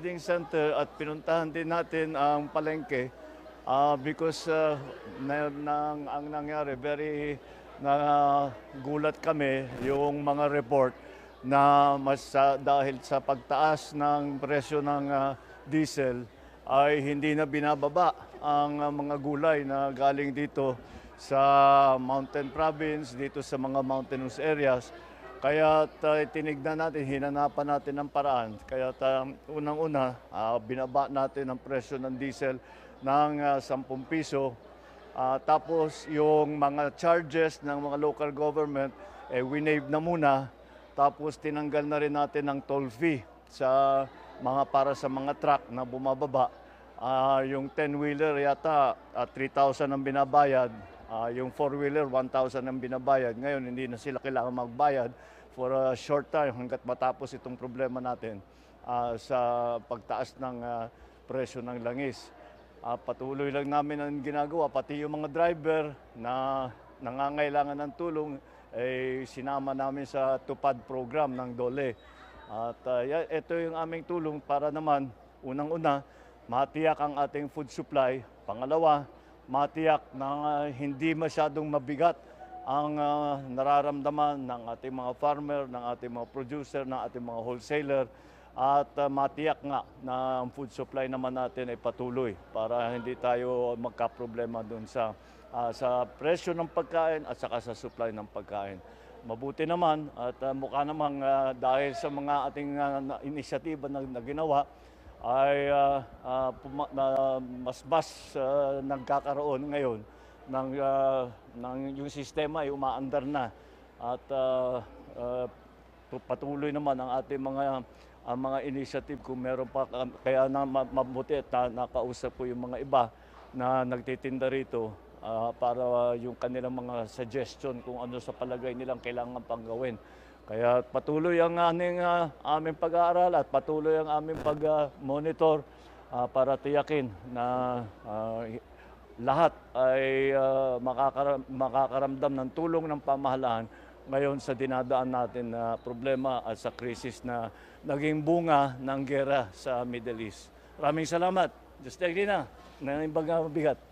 trading center at pinuntahan din natin ang palengke because ang nangyari, very gulat kami yung mga report na dahil sa pagtaas ng presyo ng diesel ay hindi na binababa ang mga gulay na galing dito sa mountain province, dito sa mga mountainous areas. Kaya tinignan natin, hinanapan natin ng paraan. Kaya unang-una, binaba natin ang presyo ng diesel ng 10 piso. Tapos yung mga charges ng mga local government, winave na muna. Tapos tinanggal na rin natin ang toll fee para sa mga truck na bumababa. Yung 10-wheeler yata 3,000 ang binabayad. Yung 4-wheeler 1,000 ang binabayad. Ngayon hindi na sila kailangan magbayad for a short time hanggat matapos itong problema natin sa pagtaas ng presyo ng langis. Patuloy lang namin ang ginagawa, pati yung mga driver na nangangailangan ng tulong, sinama namin sa tupad program ng DOLE. At ito yung aming tulong para naman, unang-una, matiyak ang ating food supply. Pangalawa, matiyak na hindi masyadong mabigat ang nararamdaman ng ating mga farmer, ng ating mga producer, ng ating mga wholesaler. At matiyak nga na ang food supply naman natin ay patuloy para hindi tayo magkaproblema doon sa presyo ng pagkain at saka sa supply ng pagkain. Mabuti naman at mukha namang dahil sa mga ating inisyatiba na ginawa ay mas nagkakaroon ngayon ng yung sistema ay umaandar na at patuloy naman ang ating mga initiative kung meron pa. Kaya mabuti at nakausap ko yung mga iba na nagtitinda rito para yung kanilang mga suggestion kung ano sa palagay nilang kailangan pang gawin. Kaya patuloy ang aming pag-aaral at patuloy ang aming pag-monitor para tiyakin na lahat ay makakaramdam ng tulong ng pamahalaan ngayon sa dinadaan natin na problema at sa krisis na naging bunga ng gera sa Middle East. Maraming salamat. Just like na, na mabigat.